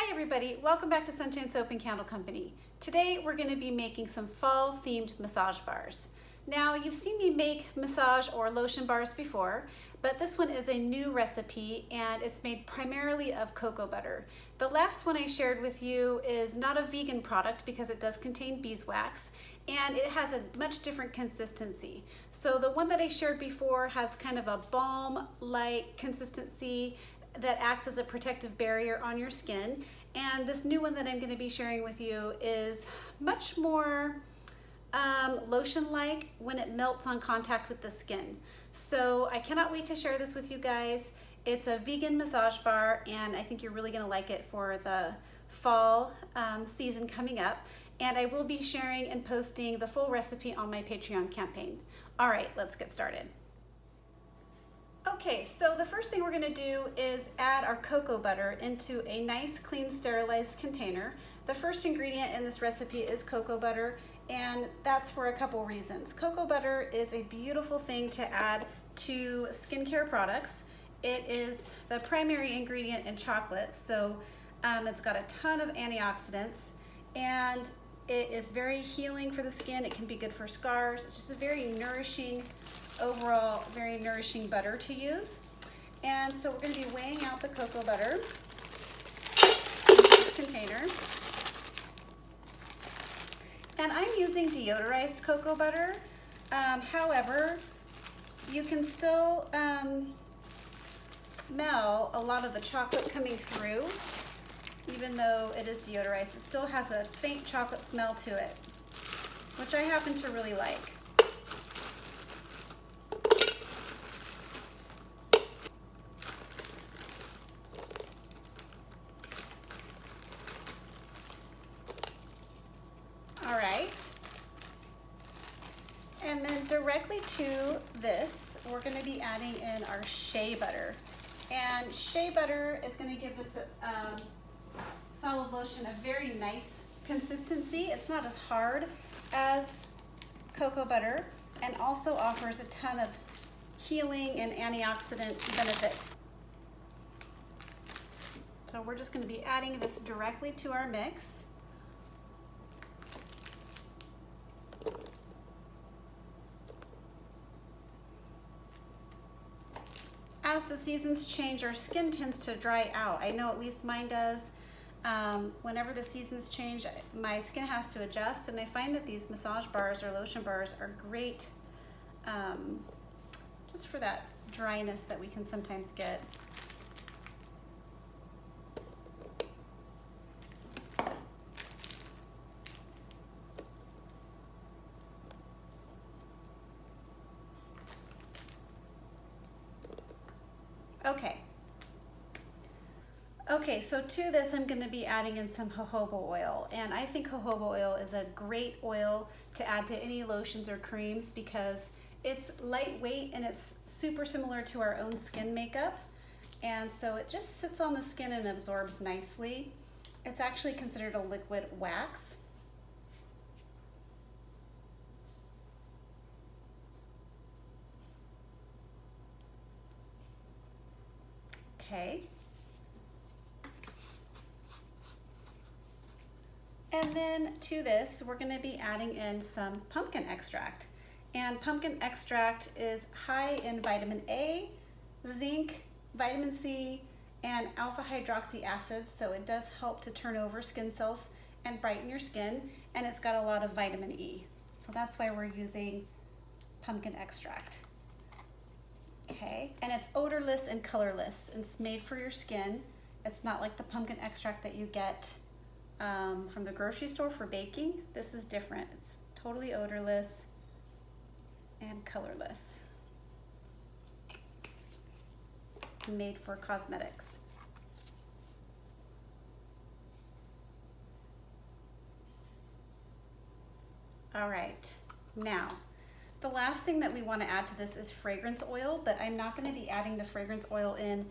Hi everybody, welcome back to Sunshine Soap and Candle Company. Today we're going to be making some fall themed massage bars. Now you've seen me make massage or lotion bars before, but this one is a new recipe and it's made primarily of cocoa butter. The last one I shared with you is not a vegan product because it does contain beeswax and it has a much different consistency. So the one that I shared before has kind of a balm-like consistency that acts as a protective barrier on your skin. And this new one that I'm going to be sharing with you is much more lotion-like when it melts on contact with the skin. So I cannot wait to share this with you guys. It's a vegan massage bar and I think you're really going to like it for the fall season coming up. And I will be sharing and posting the full recipe on my Patreon campaign. All right, let's get started. Okay, so the first thing we're going to do is add our cocoa butter into a nice, clean, sterilized container. The first ingredient in this recipe is cocoa butter, and that's for a couple reasons. Cocoa butter is a beautiful thing to add to skincare products. It is the primary ingredient in chocolate, so it's got a ton of antioxidants, and it is very healing for the skin. It can be good for scars. It's just a very nourishing, overall very nourishing butter to use. And so we're going to be weighing out the cocoa butter in this container. And I'm using deodorized cocoa butter. However, you can still smell a lot of the chocolate coming through. Even though it is deodorized, it still has a faint chocolate smell to it, which I happen to really like. All right. And then directly to this, we're going to be adding in our shea butter. And shea butter is going to give this solid lotion a very nice consistency. It's not as hard as cocoa butter and also offers a ton of healing and antioxidant benefits. So we're just going to be adding this directly to our mix. As the seasons change, our skin tends to dry out. I know at least mine does. Whenever the seasons change, my skin has to adjust, and I find that these massage bars or lotion bars are great just for that dryness that we can sometimes get. Okay, so to this I'm going to be adding in some jojoba oil, and I think jojoba oil is a great oil to add to any lotions or creams because it's lightweight and it's super similar to our own skin makeup, and so it just sits on the skin and absorbs nicely. It's actually considered a liquid wax. Okay. And then to this, we're going to be adding in some pumpkin extract. And pumpkin extract is high in vitamin A, zinc, vitamin C, and alpha hydroxy acids. So it does help to turn over skin cells and brighten your skin. And it's got a lot of vitamin E. So that's why we're using pumpkin extract. Okay, and it's odorless and colorless. It's made for your skin. It's not like the pumpkin extract that you get from the grocery store for baking. This is different. It's totally odorless and colorless. It's made for cosmetics. All right, now the last thing that we want to add to this is fragrance oil, but I'm not going to be adding the fragrance oil in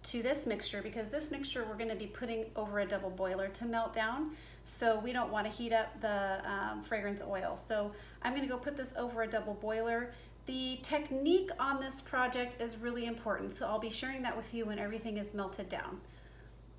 to this mixture because this mixture we're going to be putting over a double boiler to melt down, so we don't want to heat up the fragrance oil. So I'm going to go put this over a double boiler. The technique on this project is really important, so I'll be sharing that with you when everything is melted down.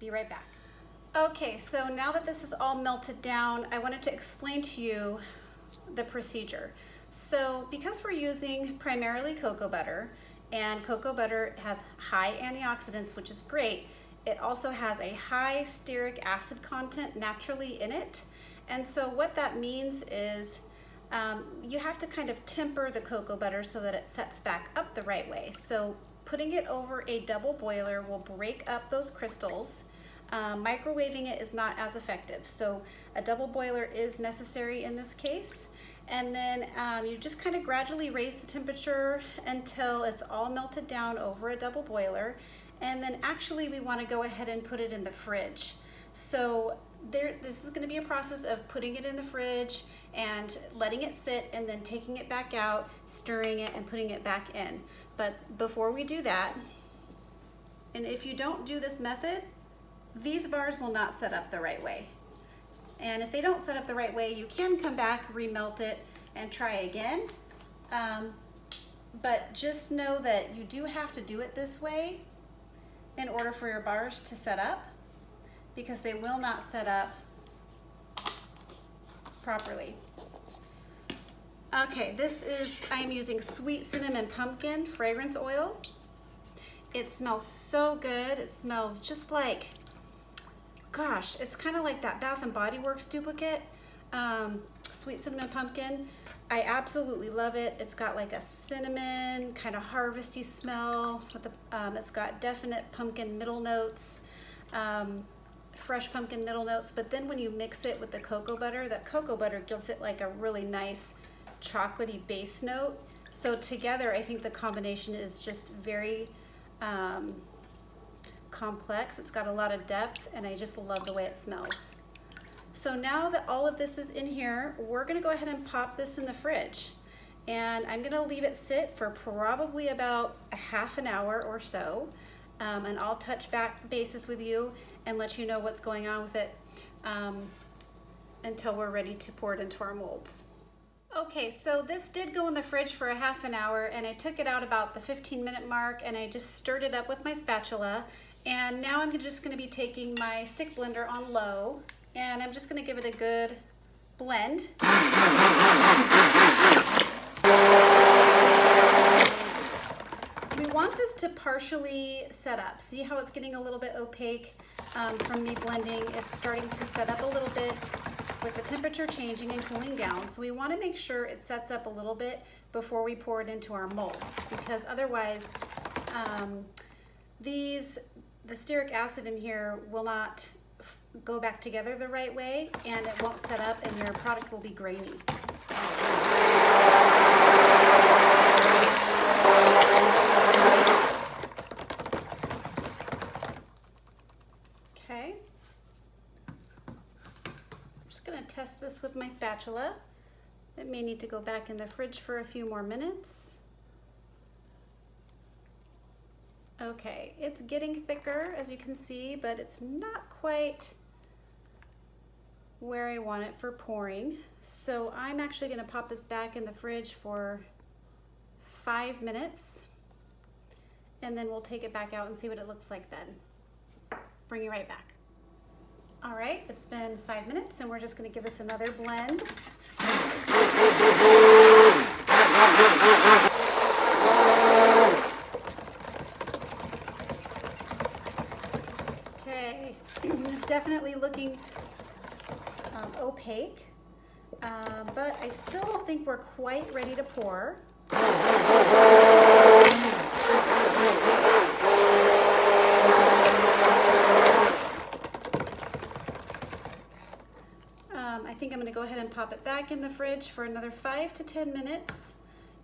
Be right back. Okay, so now that this is all melted down, I wanted to explain to you the procedure. So because we're using primarily cocoa butter, and cocoa butter has high antioxidants, which is great, it also has a high stearic acid content naturally in it. And so what that means is you have to kind of temper the cocoa butter so that it sets back up the right way. So putting it over a double boiler will break up those crystals. Microwaving it is not as effective. So a double boiler is necessary in this case. And then you just kind of gradually raise the temperature until it's all melted down over a double boiler. And then actually we want to go ahead and put it in the fridge. So this is going to be a process of putting it in the fridge and letting it sit and then taking it back out, stirring it and putting it back in. But before we do that, and if you don't do this method, these bars will not set up the right way. And if they don't set up the right way, you can come back, remelt it, and try again. But just know that you do have to do it this way in order for your bars to set up, because they will not set up properly. Okay, I'm using sweet cinnamon pumpkin fragrance oil. It smells so good. It smells just like, gosh, it's kind of like that Bath and Body Works duplicate, sweet cinnamon pumpkin. I absolutely love it. It's got like a cinnamon kind of harvesty smell. With it's got definite pumpkin middle notes, fresh pumpkin middle notes. But then when you mix it with the cocoa butter, that cocoa butter gives it like a really nice chocolatey base note. So together, I think the combination is just very complex. It's got a lot of depth, and I just love the way it smells. So now that all of this is in here, we're gonna go ahead and pop this in the fridge. And I'm gonna leave it sit for probably about a half an hour or so. And I'll touch bases with you and let you know what's going on with it until we're ready to pour it into our molds. Okay, so this did go in the fridge for a half an hour, and I took it out about the 15-minute mark, and I just stirred it up with my spatula. And now I'm just gonna be taking my stick blender on low, and I'm just gonna give it a good blend. We want this to partially set up. See how it's getting a little bit opaque from me blending? It's starting to set up a little bit with the temperature changing and cooling down. So we want to make sure it sets up a little bit before we pour it into our molds, because otherwise the stearic acid in here will not go back together the right way, and it won't set up, and your product will be grainy. Okay. I'm just going to test this with my spatula. It may need to go back in the fridge for a few more minutes. Okay, it's getting thicker, as you can see, but it's not quite where I want it for pouring. So I'm actually going to pop this back in the fridge for 5 minutes, and then we'll take it back out and see what it looks like then. Bring you right back. All right, it's been 5 minutes, and we're just going to give this another blend. Okay, it's definitely looking opaque, but I still don't think we're quite ready to pour. I think I'm going to go ahead and pop it back in the fridge for another 5 to 10 minutes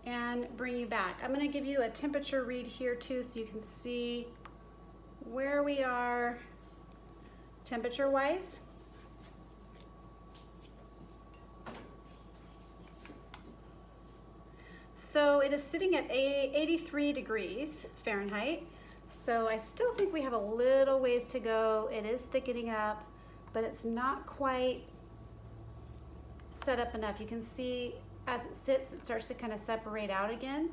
and bring you back. I'm going to give you a temperature read here too, so you can see where we are temperature wise. So it is sitting at 83 degrees Fahrenheit. So I still think we have a little ways to go. It is thickening up, but it's not quite set up enough. You can see as it sits, it starts to kind of separate out again.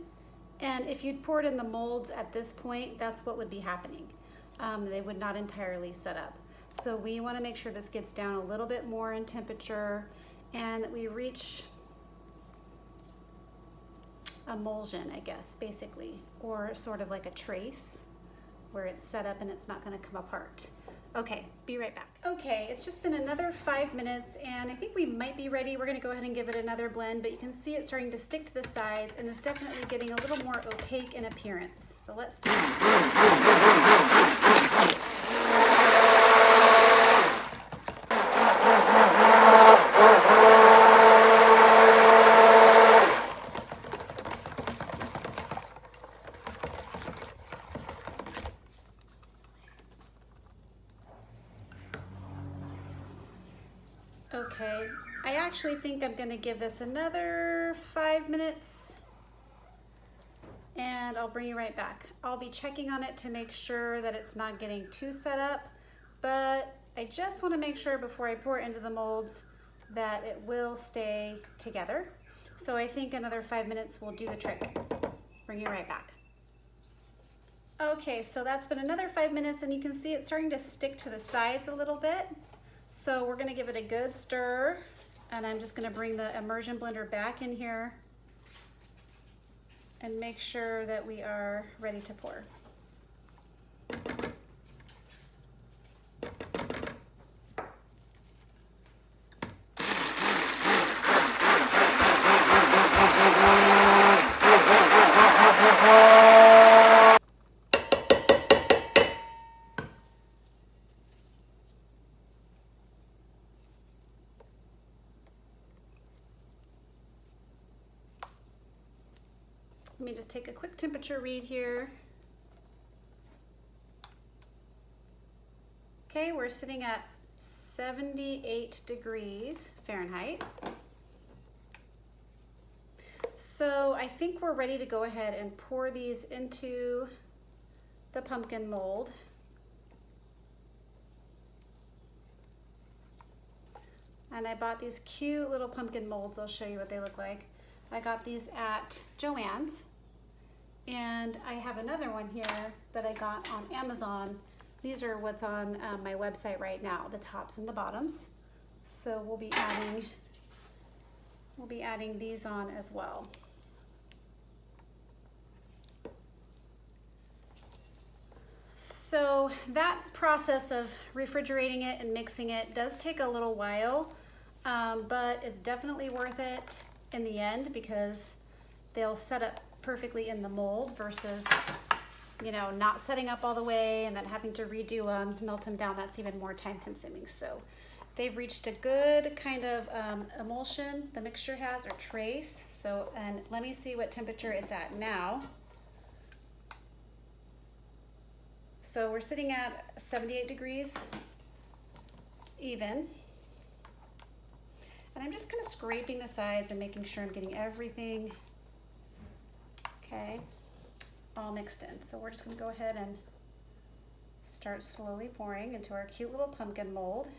And if you'd poured in the molds at this point, that's what would be happening. They would not entirely set up. So we want to make sure this gets down a little bit more in temperature and that we reach emulsion, I guess, basically, or sort of like a trace where it's set up and it's not going to come apart. Okay, be right back. Okay, it's just been another 5 minutes and I think we might be ready. We're going to go ahead and give it another blend, but you can see it's starting to stick to the sides and it's definitely getting a little more opaque in appearance. So let's see. Okay, I actually think I'm going to give this another 5 minutes and I'll bring you right back. I'll be checking on it to make sure that it's not getting too set up, but I just want to make sure before I pour it into the molds that it will stay together. So I think another 5 minutes will do the trick. Bring you right back. Okay, so that's been another 5 minutes and you can see it's starting to stick to the sides a little bit. So we're going to give it a good stir and I'm just going to bring the immersion blender back in here and make sure that we are ready to pour. Let me just take a quick temperature read here. Okay, we're sitting at 78 degrees Fahrenheit. So I think we're ready to go ahead and pour these into the pumpkin mold. And I bought these cute little pumpkin molds. I'll show you what they look like. I got these at Joann's, and I have another one here that I got on Amazon. These are what's on my website right now, the tops and the bottoms. So we'll be adding these on as well. So that process of refrigerating it and mixing it does take a little while, but it's definitely worth it in the end because they'll set up perfectly in the mold versus, you know, not setting up all the way and then having to redo them, melt them down. That's even more time consuming. So they've reached a good kind of emulsion, the mixture has, or trace. So, and let me see what temperature it's at now. So we're sitting at 78 degrees even. And I'm just kind of scraping the sides and making sure I'm getting everything, okay, all mixed in. So we're just gonna go ahead and start slowly pouring into our cute little pumpkin mold.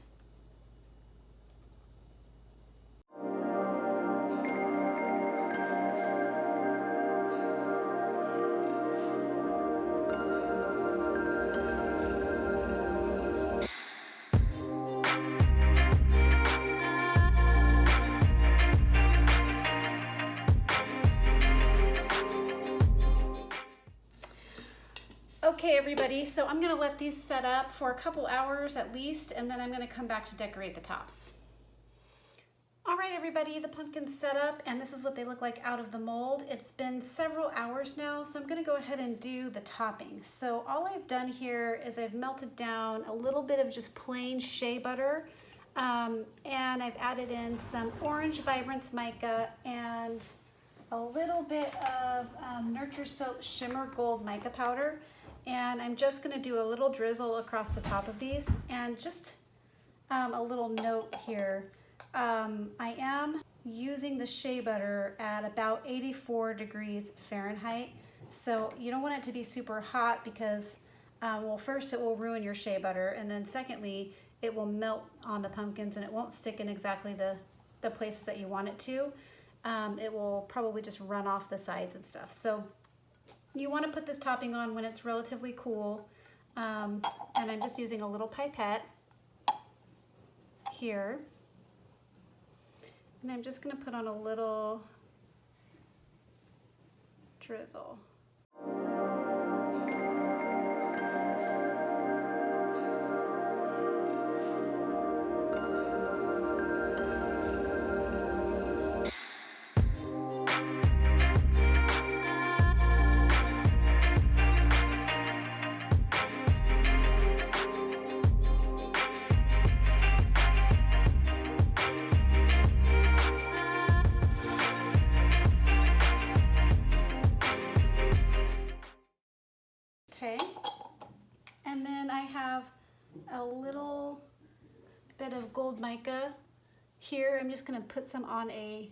Okay everybody, so I'm gonna let these set up for a couple hours at least, and then I'm gonna come back to decorate the tops. All right everybody, the pumpkin's set up and this is what they look like out of the mold. It's been several hours now, so I'm gonna go ahead and do the topping. So all I've done here is I've melted down a little bit of just plain shea butter, and I've added in some orange Vibrance mica and a little bit of Nurture Soap Shimmer Gold mica powder. And I'm just gonna do a little drizzle across the top of these, and just a little note here. I am using the shea butter at about 84 degrees Fahrenheit. So you don't want it to be super hot because, well, first it will ruin your shea butter, and then secondly, it will melt on the pumpkins and it won't stick in exactly the places that you want it to. It will probably just run off the sides and stuff. So you want to put this topping on when it's relatively cool, and I'm just using a little pipette here. And I'm just gonna put on a little drizzle. Okay, and then I have a little bit of gold mica here. I'm just going to put some on a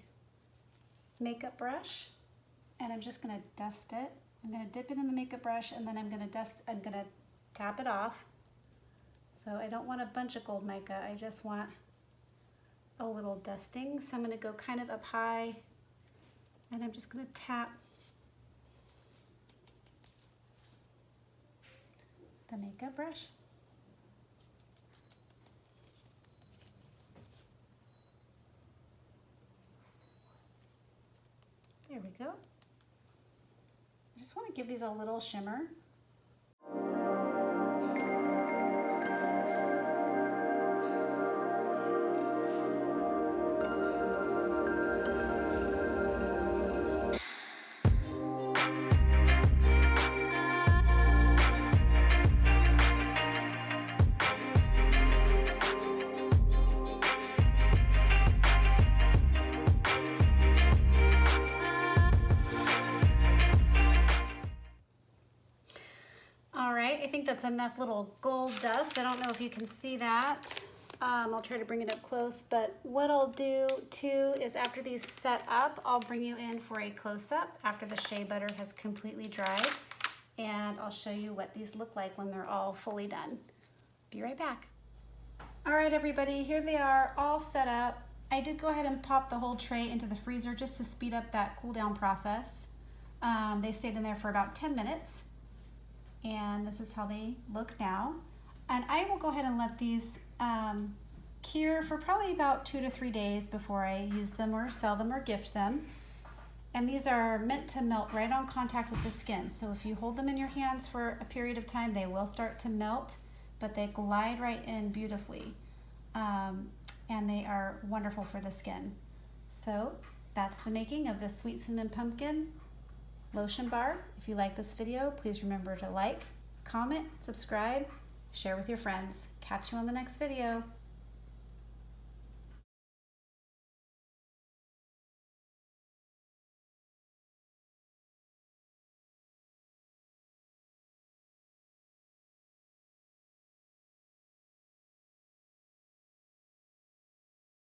makeup brush, and I'm just going to dust it. I'm going to dip it in the makeup brush, and then I'm going to tap it off. So I don't want a bunch of gold mica, I just want a little dusting. So I'm going to go kind of up high, and I'm just going to tap the makeup brush. There we go. I just want to give these a little shimmer. I think that's enough little gold dust. I don't know if you can see that. I'll try to bring it up close, but what I'll do too is after these set up, I'll bring you in for a close-up after the shea butter has completely dried, and I'll show you what these look like when they're all fully done. Be right back. All right, everybody, here they are all set up. I did go ahead and pop the whole tray into the freezer just to speed up that cool down process. They stayed in there for about 10 minutes. And this is how they look now. And I will go ahead and let these cure for probably about 2 to 3 days before I use them or sell them or gift them. And these are meant to melt right on contact with the skin. So if you hold them in your hands for a period of time, they will start to melt, but they glide right in beautifully. And they are wonderful for the skin. So that's the making of the Sweet Cinnamon Pumpkin Lotion Bar. If you like this video, please remember to like, comment, subscribe, share with your friends. Catch you on the next video.